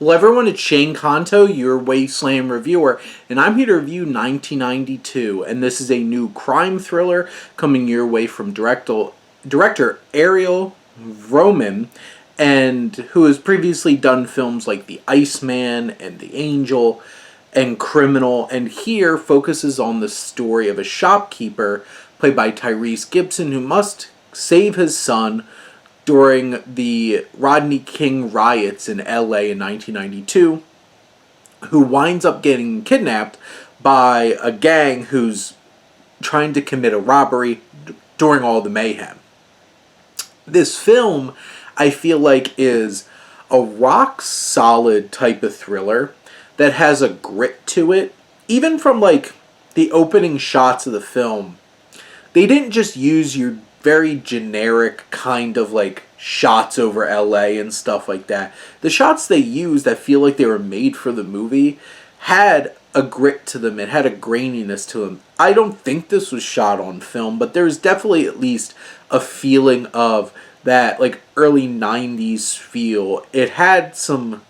Hello everyone, it's Shane Kanto, your Wasteland reviewer, and I'm here to review 1992, and this is a new crime thriller coming your way from director Ariel Roman, and who has previously done films like The Iceman and The Angel and Criminal, and here focuses on the story of a shopkeeper played by Tyrese Gibson who must save his son during the Rodney King riots in LA in 1992, who winds up getting kidnapped by a gang who's trying to commit a robbery during all the mayhem. This film, I feel like, is a rock solid type of thriller that has a grit to it. Even from like the opening shots of the film, they didn't just use your very generic kind of like shots over LA and stuff like that. The shots they used that feel like they were made for the movie had a grit to them. It had a graininess to them. I don't think this was shot on film, but there's definitely at least a feeling of that like early 90s feel. It had some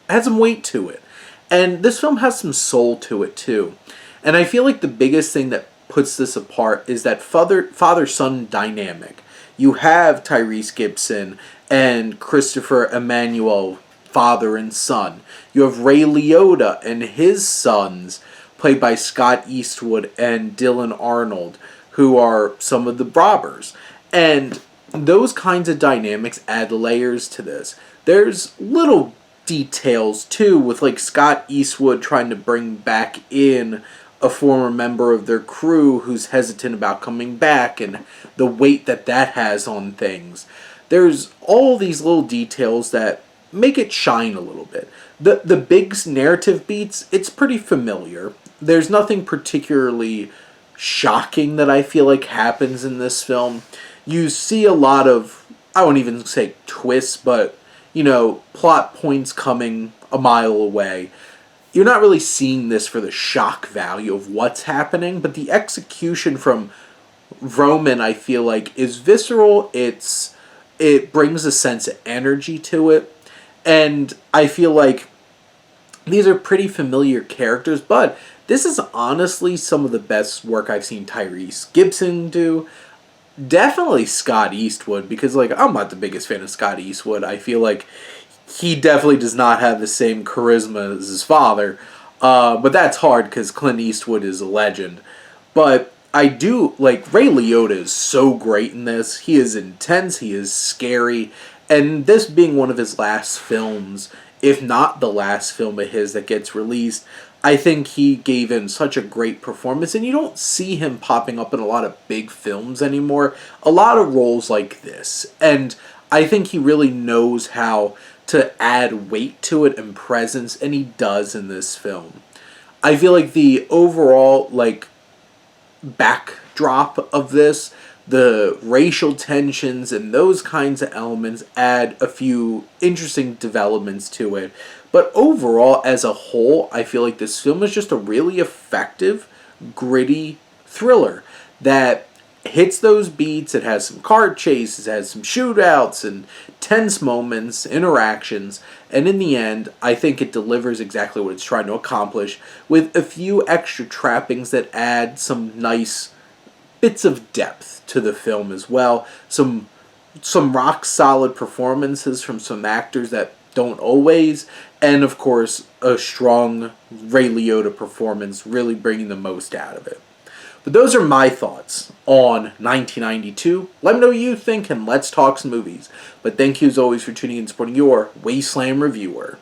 weight to it. And this film has some soul to it too. And I feel like the biggest thing that puts this apart is that father-son dynamic. You have Tyrese Gibson and Christopher Emmanuel, father and son. You have Ray Liotta and his sons, played by Scott Eastwood and Dylan Arnold, who are some of the robbers. And those kinds of dynamics add layers to this. There's little details too, with like Scott Eastwood trying to bring back in a former member of their crew who's hesitant about coming back and the weight that has on things. There's all these little details that make it shine a little bit. The big narrative beats, it's pretty familiar. There's nothing particularly shocking that I feel like happens in this film. You see a lot of, I won't even say twists, but, plot points coming a mile away. You're not really seeing this for the shock value of what's happening, but the execution from Roman, I feel like, is visceral. It brings a sense of energy to it, and I feel like these are pretty familiar characters, but this is honestly some of the best work I've seen Tyrese Gibson do. Definitely Scott Eastwood, because like I'm not the biggest fan of Scott Eastwood. I feel like he definitely does not have the same charisma as his father, but that's hard because Clint Eastwood is a legend. But I do, like, Ray Liotta is so great in this. He is intense, he is scary, and this being one of his last films, if not the last film of his that gets released, I think he gave in such a great performance, and you don't see him popping up in a lot of big films anymore. A lot of roles like this, and I think he really knows how to add weight to it and presence, and he does in this film. I feel like the overall, like, backdrop of this, the racial tensions and those kinds of elements add a few interesting developments to it. But overall, as a whole, I feel like this film is just a really effective, gritty thriller that hits those beats. It has some car chases, it has some shootouts and tense moments, interactions, and in the end, I think it delivers exactly what it's trying to accomplish with a few extra trappings that add some nice bits of depth to the film as well. Some rock solid performances from some actors that don't always, and of course, a strong Ray Liotta performance really bringing the most out of it. But those are my thoughts on 1992. Let me know what you think, and let's talk some movies. But thank you as always for tuning in and supporting your Wasteland reviewer.